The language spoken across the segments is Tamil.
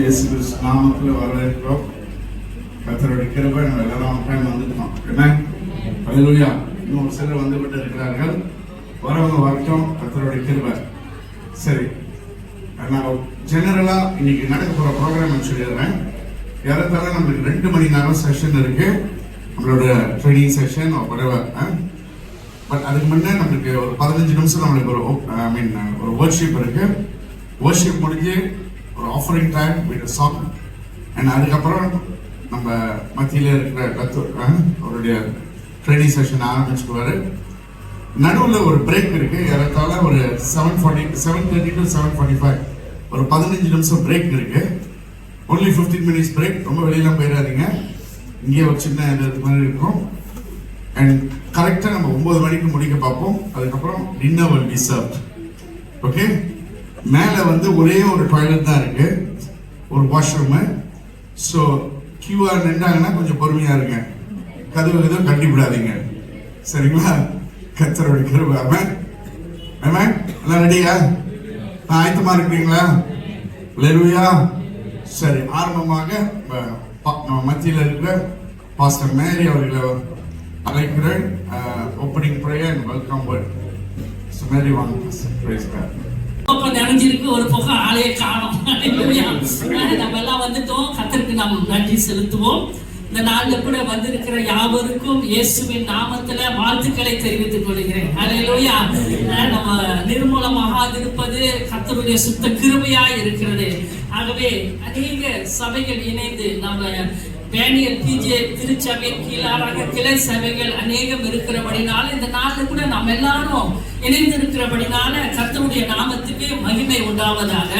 இயேசு கிறிஸ்து நாமத்தில் வரவேற்கிறோம். கர்த்தருடைய கிருபை நம்ம எல்லாரும் டைம் வந்துட்டோம். அல்லேலூயா. இன்னும் ஒரு சிலர் வந்து விட்டு இருக்கிறார்கள். வரவங்க வரட்டும். கர்த்தருடைய கிருபை. சரி, நான் ஜெனரலா இன்னைக்கு நடக்க போற ப்ரோக்ராம் சொல்லிடுறேன். ஏறத்தாழ நம்மளுக்கு 2 மணி நேரம் செஷன் இருக்கு, நம்மளோட ட்ரைனிங் செஷன். பட் அதுக்கு முன்னே நம்மளுக்கு ஒரு 15 நிமிஷம் நம்மளுக்கு ஒரு வர்ஷிப் இருக்கு. வர்ஷிப் முடிஞ்சு ஒரு offering time with song. And அதுக்கப்புறம் நம்ம மத்தியில் இருக்கிற அவருடைய ட்ரைனிங் செஷன் ஆரம்பிச்சுக்குவாரு. நடுவில் ஒரு பிரேக் இருக்கு. ஏறத்தாழ ஒரு 7:30 to 7:45 ஒரு 15 நிமிஷம் பிரேக் இருக்கு. Only 15 minutes break. ரொம்ப வெளியெல்லாம் போயிடாதீங்க. இங்கே ஒரு சின்ன இது மாதிரி இருக்கும். அண்ட் கரெக்டாக நம்ம 9 மணிக்கு முடிக்க பார்ப்போம். அதுக்கப்புறம் dinner will be served. Okay. மேலே வந்து ஒரே ஒரு டாய்லெட் தான் இருக்கு, ஒரு வாஷ்ரூமு. ஸோ கியூஆர் நின்றாங்கன்னா கொஞ்சம் பொறுமையா இருங்க. கதவு எதுவும் கட்டி விடாதீங்க, சரிங்களா? கர்த்தரோட கிருபை. ஆமென். எல்லாம் ரெடியா? ஆயத்தமா இருக்கிறீங்களா? அல்லேலூயா. சரி, ஆரம்பமாக நம்ம மத்தியில் இருக்கிற பாஸ்டர் மேரி அவர்களை அழைக்கிறேன். Opening prayer and welcome word. Mary வாங்க. Praise God. நினைஞ்சிருக்கு, ஒரு பக்கம் ஆளையே காணோம். நம்ம எல்லாம் வந்துட்டோம். கர்த்தருக்கு நாம் நன்றி செலுத்துவோம். இந்த நாள்ல கூட வந்திருக்கிற யாவருக்கும் இயேசுவின் நாமத்துல வாழ்த்துக்களை தெரிவித்துக் கொள்கிறேன். அல்லேலூயா. நம்ம நிர்மூலமாக இருப்பது கர்த்தருடைய சுத்த கிருபையாய் இருக்கிறது. ஆகவே அநேக சபைகள் இணைந்து நம்ம பேனியல் பிஜே திருச்சபை கீழாக கிளை சபைகள் அநேகம் இருக்கிறபடினால இந்த நாளில் கூட நாம் எல்லாரும் இணைந்து இருக்கிறபடினால கர்த்தருடைய நாமத்துக்கு மகிமை உண்டாவதாக.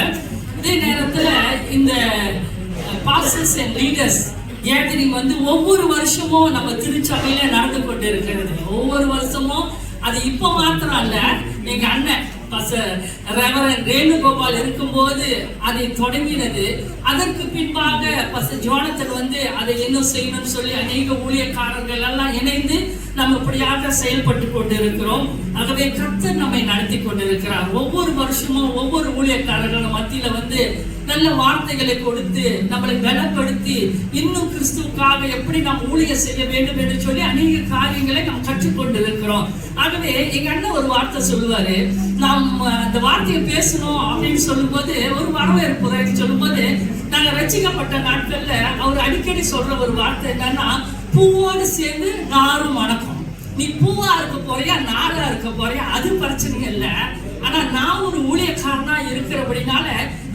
இதே நேரத்துல இந்த பாஸ்டர்ஸ் அண்ட் லீடர்ஸ் கேதரிங் வந்து ஒவ்வொரு வருஷமும் நம்ம திருச்சபையில நடந்து கொண்டு இருக்கிறது. ஒவ்வொரு வருஷமும் அது இப்ப மாத்திரம் அல்ல, எங்க அண்ணன் ரெவரண்ட் வேணுகோபால் இருக்கும்போது அதை தொடங்கினது. அதற்கு பின்பாக ஜோனத்தன் வந்து அதை இன்னும் செய்யணும்னு சொல்லி அநேக ஊழியக்காரர்கள் எல்லாம் இணைந்து நம்ம இப்படியாக செயல்பட்டு கொண்டு இருக்கிறோம். ஆகவே கர்த்தர் நம்மை நடத்தி கொண்டிருக்கிறார். ஒவ்வொரு வருஷமும் ஒவ்வொரு ஊழியக்காரர்கள் மத்தியில வந்து நல்ல வார்த்தைகளை கொடுத்து நம்மளை பலப்படுத்தி இன்னும் கிறிஸ்துவுக்காக எப்படி நாம் ஊழியம் செய்ய வேண்டும் என்று சொல்லி அநேக காரியங்களை நாம் கற்றுக்கொண்டு இருக்கிறோம். ஆகவே எங்க அண்ணன் ஒரு வார்த்தை சொல்லுவாரு, நாம் அந்த வார்த்தையை பேசணும் அப்படின்னு சொல்லும் போது ஒரு வரவேற்பு சொல்லும் போது நாங்க ரசிக்கப்பட்ட நாட்கள்ல அவர் அடிக்கடி சொல்ற ஒரு வார்த்தை என்னன்னா, பூவோடு சேர்ந்து நாரும் வணக்கம். நீ பூவா இருக்க போறியா நாரா இருக்க போறியா அது பிரச்சனை இல்லை. ஆனா நான் ஒரு ஊழியக்காரனா இருக்கிறபடினால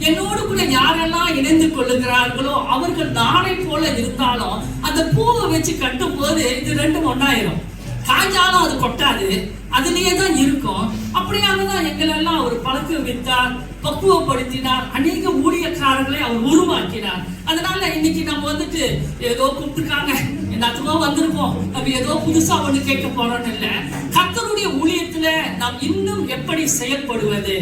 என்னோடு கூட யாரெல்லாம் இணைந்து கொள்ளுகிறார்களோ அவர்கள் நாரை போல இருந்தாலும் அந்த பூவை வச்சு கட்டும் போது இது ரெண்டும் ஒன்னாயிரும். காஞ்சாலும் அது கொட்டாது, அதுலயே தான் இருக்கும். அப்படியாகதான் எங்களெல்லாம் அவர் பழக்க வைத்தார், பக்குவப்படுத்தினார், அநேக ஊழியக்காரர்களை அவர் உருவாக்கினார். அதனால இன்னைக்கு நம்ம வந்துட்டு ஏதோ கூப்பிட்டுருக்காங்க எல்லாத்துக்கோ வந்திருக்கோம், நம்ம ஏதோ புதுசா ஒண்ணு கேட்க போறோம்னு இல்லை. கர்த்தருடைய ஊழியத்துல நாம் இன்னும் எப்படி செயல்படுவது,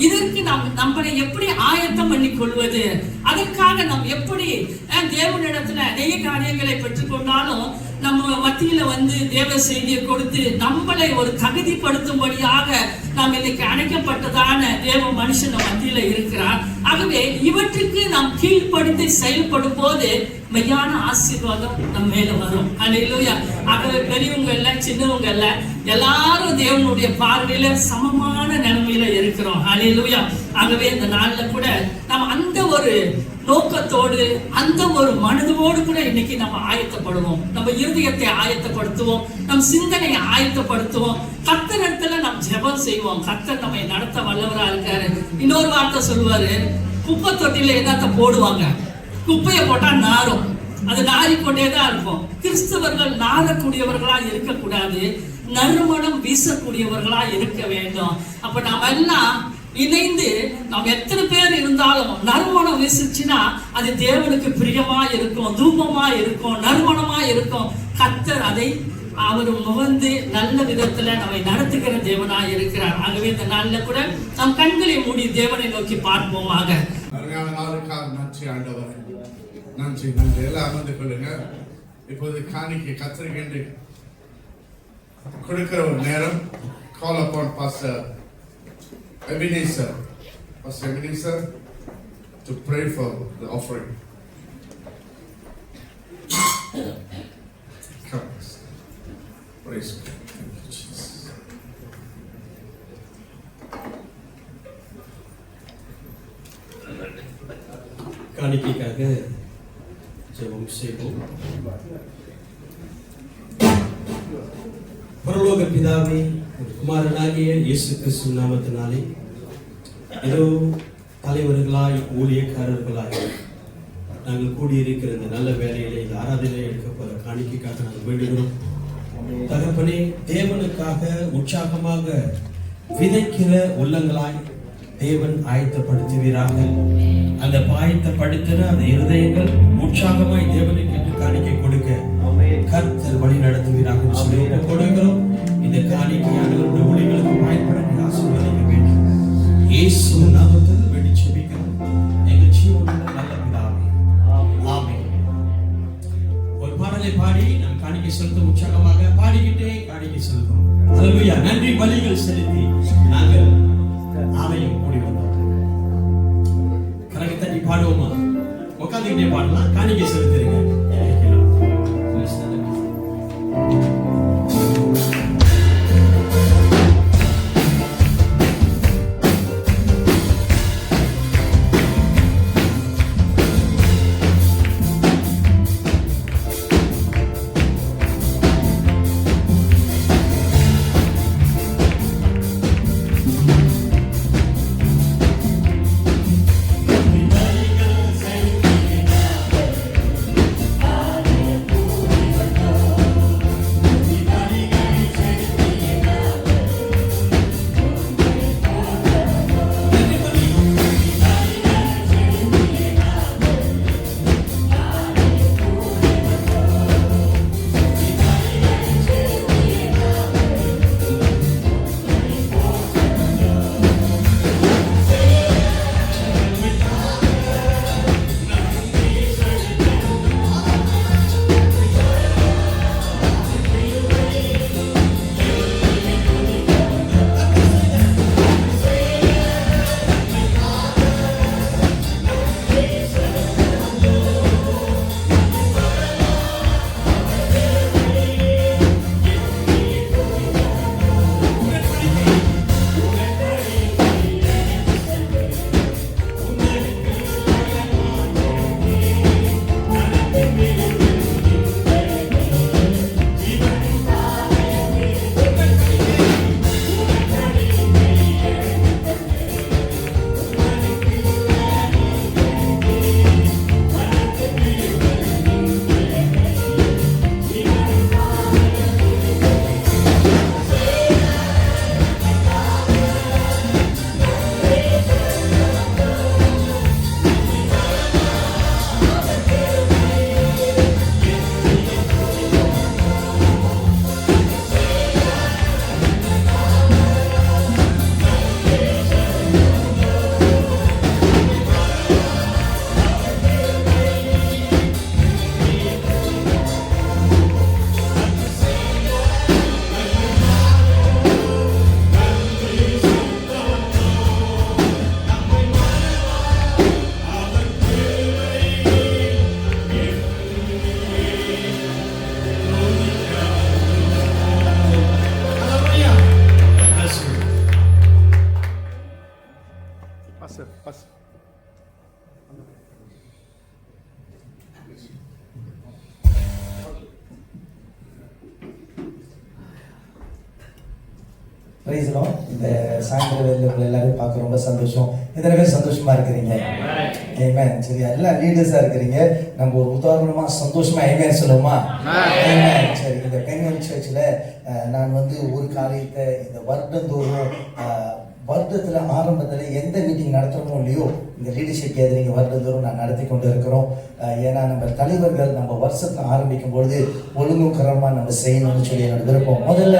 இதற்கு நாம் நம்மளை எப்படி ஆயத்தம் பண்ணி கொள்வது, அதற்காக நாம் எப்படி தேவனிடத்துல அநேக காரியங்களை பெற்றுக்கொண்டாலும் நம்ம மத்தியில வந்து தேவ செய்தியை கொடுத்து நம்மளை ஒரு தகுதிப்படுத்தும்படியாக நாம் இன்னைக்கு அழைக்கப்பட்டதான தேவ மனுஷன் மத்தியில இருக்கிறார். ஆகவே இவற்றுக்கு நாம் கீழ்ப்படுத்தி செயல்படும் போது மெய்யான ஆசீர்வாதம் நம்ம மேல வரும். அல்லேலூயா. ஆகவே பெரியவங்க இல்ல சின்னவங்க இல்ல, எல்லாரும் தேவனுடைய பார்வையில சமமான நிலைமையில இருக்கிறோம். அல்லேலூயா. ஆகவே இந்த நாள்ல கூட நாம் அந்த ஒரு நோக்கத்தோடு அந்த ஒரு மனதோடு கூட இன்னைக்கு நம்ம ஆயத்தப்படுவோம். நம்ம இருதயத்தை ஆயத்தப்படுத்துவோம், நம் சிந்தனையை ஆயத்தப்படுத்துவோம். கர்த்தரிடத்துல நாம் ஜெபம் செய்வோம். கர்த்தர் நம்மை நடத்த வல்லவரா இருக்காரு. இன்னொரு வார்த்தை சொல்லுவாரு, குப்பை தொட்டில என்னத்த போடுவாங்க, குப்பையை போட்டா நாரும், அது நாறிக்கொண்டேதான் இருக்கும். கிறிஸ்தவர்கள் நாரக்கூடியவர்களா இருக்கக்கூடாது, நறுமணம் வீசக்கூடியவர்களா இருக்க வேண்டும். அப்ப நாம எல்லாம் இணைந்து நாம் எத்தனை பேர் இருந்தாலும் நறுமணம் வீசுச்சுன்னா அது தேவனுக்கு பிரியமா இருக்கும், தூபமா இருக்கும், நறுமணமா இருக்கும். கர்த்தர் அதை அவர் முகந்து நல்ல விதத்துல நம்மை நடத்துகிற தேவனா இருக்கிறார். ஆகவே இந்த நாள்ல கூட நம் கண்களை மூடி தேவனை நோக்கி பார்ப்போமாக. நன்றி ஆண்டவர், நன்றி நன்றி. எல்லாம் அமர்ந்து கொள்ளுங்க. இப்போது காணிக்கை கத்திரிக்கை கொடுக்கிற ஒரு நேரம். கால் upon pastor Ebenezer Pastor Ebenezer to pray for the offering. Come, praise God. Thank you, Jesus. காணிக்கைக்காக ஜெபம் செய்வோம். பரலோக பிதாவே, குமாரனாகிய இயேசு கிறிஸ்து நாமத்தினாலே ஏதோ தலைவர்களாய் ஊழியக்காரர்களாய் நாங்கள் கூடியிருக்கிற இந்த நல்ல வேலையிலே இந்த ஆராதனை எடுக்க போற காணிக்கைக்காக நாங்கள் வேண்டுகிறோம். தகப்பனே, தேவனுக்காக உற்சாகமாக விதைக்கிற உள்ளங்களாய் தேவன் ஆயத்தப்படுத்துவீராக. அந்த ஆயத்தப்படுத்துகிற அந்த இருதயங்கள் உற்சாகமாய் தேவனுக்கு என்று காணிக்கை கொடுக்க கர்த்தர் வழி நடத்துவீராக சொல்லி கொடுக்கிறோம். இந்த காணிக்கையானவருடைய ஊழியர்களுக்கு பயன்பட ஆசீர்வதிக்க வேண்டும். இயேசு நாமத்தில் வேண்டி ஜெபிக்கிறோம் எங்கள் ஜீவனுள்ள நல்ல பிதாவே, ஆமென். ஒரு பாடலை பாடி நாம் காணிக்கை செலுத்த உற்சாகமாக பாடிக்கிட்டே காணிக்கை செலுத்தோம். ஹல்லேலூயா. நன்றி பலிகள் செலுத்தி நாங்கள் ஆலயம் கூடி வந்தோம். கரங்களை தட்டி பாடுவோமா? உட்காந்துக்கிட்டே பாடலாம். காணிக்கை செலுத்துறீங்க. Price Lord. இந்த சாயந்தர வேளையில உங்களை எல்லாரும் பார்க்க ரொம்ப சந்தோஷம். எத்தனை பேர் சந்தோஷமா இருக்கிறீங்க? ஆமென். சரியா, எல்லாம் லீடர்ஸா இருக்கிறீங்க. நம்ம ஒரு உதாரணமா சந்தோஷமா ஆமென் சொல்லுமா? ஆமென். சரி, இந்த பெண்கள் சர்ச்சில் நான் வந்து ஒரு காரியத்தை இந்த வருடந்தோறும் வருடத்துல ஆரம்பத்துல எந்த மீட்டிங் நடத்துறோமோ இல்லையோ இந்த லீடர்ஷிப் கேதரிங் வருடந்தோறும் நான் நடத்தி கொண்டு இருக்கிறோம். ஏன்னா நம்ம தலைவர்கள் நம்ம வருஷத்துல ஆரம்பிக்கும் பொழுது ஒழுங்குக்கரமா நம்ம செய்யணும்னு சொல்லி என்னோட விருப்பம். முதல்ல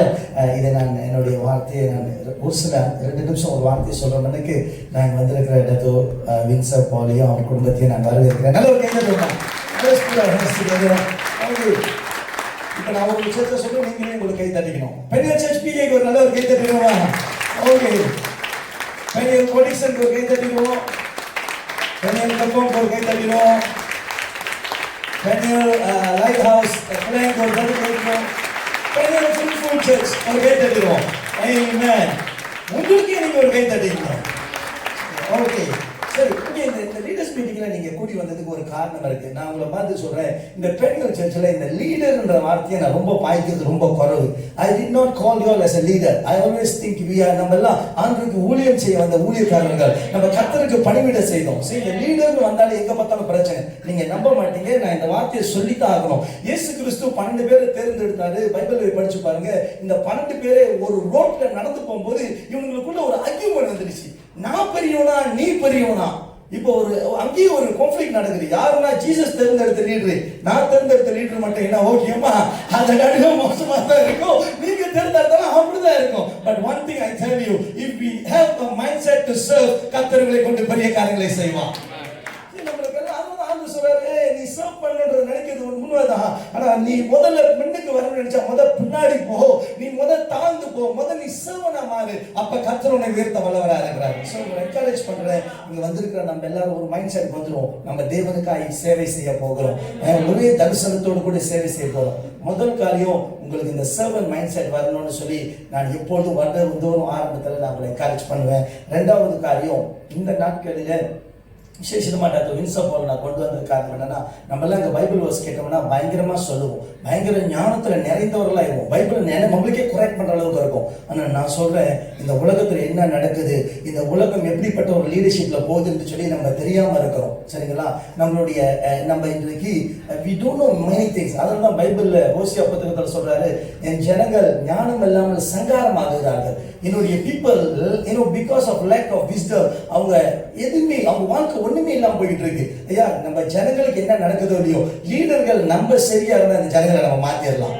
இதை நான் என்னுடைய வார்த்தையை நான் ஒரு சில 2 நிமிஷம் ஒரு வார்த்தையை சொல்றேன்னுக்கு நாங்கள் வந்திருக்கிற இடத்தோ வின்சர் பாலியும் அவர் குடும்பத்தையும் நான் வரவேற்கிறேன். நல்ல ஒரு கைது. இப்போ நான் ஒரு விஷயத்தை சொல்ல நீங்களே உங்களுக்கு கை தட்டிக்கணும். பெரிய சர்ச் பிஏக்கு ஒரு நல்ல ஒரு கை தட்டிக்கணுமா? ஓகே. பெனியல் கோடிசன் ஒரு கை தட்டிடுவோம். பெனியல் கப்பம் ஒரு கை தட்டிடுவோம். பெனியல் லைட் ஹவுஸ் பிள்ளைங்க ஒரு கை தட்டிடுவோம். பெனியல் ஃபுல் சர்ச் ஒரு கை தட்டிடுவோம். ஆமென். உங்களுக்கு நீங்க ஒரு கை தட்டிடுங்க. ஓகே சரி. இந்த லீடர்ஸ் மீட்டிங்ல நீங்க கூடி வந்ததுக்கு ஒரு காரணம் இருக்கு. நான் உங்களை பார்த்து சொல்றேன், இந்த பெண்கள் சர்ச்சில் இந்த லீடர்ன்ற வார்த்தையை நான் ரொம்ப பாய்க்கிறது ரொம்ப குறைவு. I did not call you as a leader. I always think we are, நம்ம எல்லாம் ஆண்டவருக்கு ஊழியம் செய்ய வந்த ஊழியக்காரர்கள், நம்ம கர்த்தருக்கு பணிவிட செய்தோம். சரி, இந்த லீடர்னு வந்தாலே எங்க பார்த்தாலும் பிரச்சனை. நீங்க நம்ப மாட்டீங்க, நான் இந்த வார்த்தையை சொல்லித்தான் ஆகணும். இயேசு கிறிஸ்து 12 பேரை தேர்ந்தெடுத்தாரு. பைபிளை படிச்சு பாருங்க. இந்த 12 பேரை ஒரு ரோட்ல நடந்து போகும்போது இவங்களுக்குள்ள ஒரு ஆர்கியூமென்ட் வந்துருச்சு. நான் பெரியவனா நீ பெரியவனா? இப்போ அங்கேயும் ஒரு கான்ஃப்ளிக்ட் நடக்குது. யாருன்னா ஜீசஸ் தேர்ந்தெடுத்த லீடர், நான் தேர்ந்தெடுத்த லீடர் மட்டும் என்ன ஓகேமா? அந்த கடிதம் மோசமா தான் இருக்கும். நீங்க தேர்ந்தெடுத்தாலும் அப்படிதான் இருக்கும். But one thing I tell you, if we have a mindset to serve, கர்த்தர்களை கொண்டு பெரிய காரியங்களை செய்வான். நம்மளுக்கு எல்லாம் ஆண்டு சொல்றாரு, நீ சர்வ் பண்ணணும்னு நினைக்கிறது ஒரு முன்னுதான். ஆனா நீ முதல்ல முன்னுக்கு வரணும்னு நினைச்சா பின்னாடி போ. நீ தாழ்ந்து போ. நீ சர்வனா மாறு. அப்ப கர்த்தர் உன்னை உயர்த்த வல்லவரா இருக்கிறார். சோ என்கரேஜ் பண்றேன். இங்க வந்திருக்கிற நம்ம எல்லாரும் ஒரு மைண்ட் செட் வந்துரும். நம்ம தேவனுக்காக சேவை செய்ய போகிறோம். ஒரே தரிசனத்தோடு கூட சேவை செய்ய போறோம். முதல் காரியம், உங்களுக்கு இந்த சர்வன் மைண்ட் செட் வரணும்னு சொல்லி நான் எப்பொழுதும் வருடந்தோறும் ஆரம்பத்தில் நான் உங்களை என்கரேஜ் பண்ணுவேன். ரெண்டாவது காரியம், இந்த நாட்களில விசேஷமா டாக்டர் வின்சென்ட் பால் நான் கொண்டு வந்த காரணம் என்னன்னா, நம்ம எல்லாம் இந்த பைபிள் வேர்ஸ் கேட்டோம்னா பயங்கரமா சொல்லுவோம், பயங்கர ஞானத்துல நிறைந்தவர்களா இருக்கும். பைபிள் நம்மளுக்கே கரெக்ட் பண்ற அளவுக்கு இருக்கும். ஆனா நான் சொல்றேன், இந்த உலகத்துல என்ன நடக்குது, இந்த உலகம் எப்படிப்பட்ட ஒரு லீடர்ஷிப்ல போகுதுன்னு சொல்லி நம்ம தெரியாம இருக்கிறோம். சரிங்களா? நம்மளுடைய நம்ம இன்றைக்கு we don't know many things. அதனால பைபிள்ல ஓசியா புத்தகத்துல சொல்றாரு, என் ஜனங்கள் ஞானம் இல்லாமல் சங்காரமாகிறார்கள். என்னுடைய people because of lack of wisdom, அவங்க எதுவுமே அவங்க வாழ்க்கை ஒண்ணுமே இல்லாம போயிட்டு இருக்கு. ஐயா, நம்ம ஜனங்களுக்கு என்ன நடக்குதோ இல்லையோ, லீடர்கள் நம்ம சரியா இருந்தா அந்த ஜனங்களை நம்ம மாத்திரலாம்.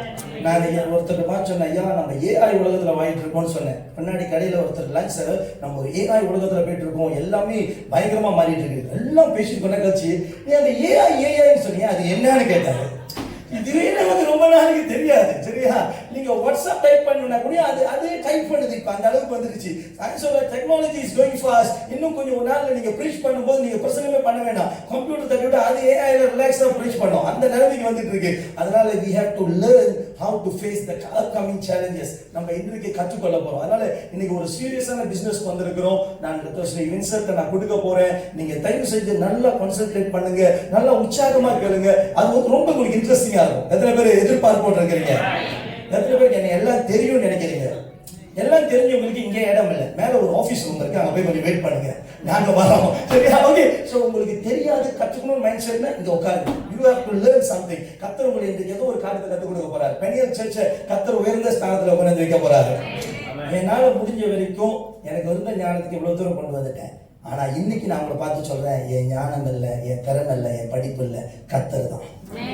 நான் ஒருத்தர் பார்த்து சொன்னேன், ஐயா நம்ம ஏஐ உலகத்துல வாங்கிட்டு இருக்கோம்னு சொன்னேன். பின்னாடி கடையில ஒருத்தர் லஞ்ச், நம்ம ஒரு ஏஐ உலகத்துல போயிட்டு இருக்கோம், எல்லாமே பயங்கரமா மாறிட்டு இருக்கு, எல்லாம் பேசிட்டு கொண்ட கட்சி. நீ அந்த ஏஐன்னு சொன்னீங்க, அது என்னன்னு கேட்டாரு. இதுவே நமக்கு ரொம்ப நாளைக்கு தெரியாது. சரியா? நீங்க வாட்ஸ்அப் டைப் பண்ணா கூட அது டைப் பண்ணுது. இப்ப அந்த அளவுக்கு வந்துருச்சு. Technology is going fast. இன்னும் கொஞ்சம் ஒரு நாள்ல நீங்க ப்ரீச் பண்ணும்போது நீங்க பிரசங்கமே பண்ண வேண்டாம், கம்ப்யூட்டர் தட்டிவிட்டு அது ஏஐல ரிலாக்ஸா ப்ரீச் பண்ணும். அந்த நிலைமைக்கு வந்துட்டு இருக்கு. அதனால we have to learn how to face the upcoming challenges. நம்ம இன்றைக்கு கற்றுக்கொள்ள போறோம். அதனால இன்னைக்கு ஒரு சீரியஸான பிசினஸ் வந்திருக்கிறோம். நான் ஸ்ரீ வின்சென்ட் நான் கொடுக்க போறேன். நீங்க தயவு செஞ்சு நல்லா கான்சென்ட்ரேட் பண்ணுங்க, நல்லா உற்சாகமா கேளுங்க. அது ரொம்ப உங்களுக்கு இன்ட்ரெஸ்டிங்கா இருக்கும். எத்தனை பேர் எதிர்பார்ப்போடு இருக்கிறீங்க? எத்தனை பேருக்கு என்ன எல்லாம் தெரியும் நினைக்கிறீங்க? எல்லாம் தெரிஞ்சவங்களுக்கு இங்கே இடம் இல்லை. மேல ஒரு ஆபீஸ் ரூம் இருக்கு, அங்க போய் கொஞ்சம் வெயிட் பண்ணுங்க, நாங்க வரோம். சரியா? ஓகே. சோ உங்களுக்கு தெரியாது கற்றுக்கணும் மைண்ட் செட்னா இங்க உட்காருங்க. You have to learn something. கர்த்தர் உங்களுக்கு இந்த ஏதோ ஒரு காரியத்தை கற்றுக் கொடுக்க போறாரு. பெனியல் சர்ச்சை கர்த்தர் உயர்ந்த ஸ்தானத்துல கொண்டு வைக்க போறாரு. என்னால முடிஞ்ச வரைக்கும் எனக்கு இருந்த ஞானத்துக்கு இவ்வளவு தூரம் கொண்டு வந்துட்டேன். ஆனா இன்னைக்கு நான் உங்களை பார்த்து சொல்றேன், என் ஞானம் இல்லை, என் திறமை இல்லை, என் படிப்பு இல்லை, கர்த்தர் தான்.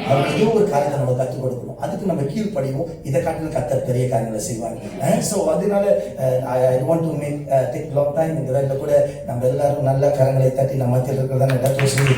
அவர் ஏதோ ஒரு காரியத்தை நம்ம கற்றுக் கொடுக்கணும். அதுக்கு நம்ம கீழ்ப்படிவோம். இதை காட்டிலும் கர்த்தர் பெரிய காரியங்களை செய்வாங்க. ஸோ அதனால I want to make take long time. இந்த வேலையில் கூட நம்ம எல்லாரும் நல்ல கரங்களை தட்டி நம்ம மத்தியில் இருக்கிறதா சொல்லி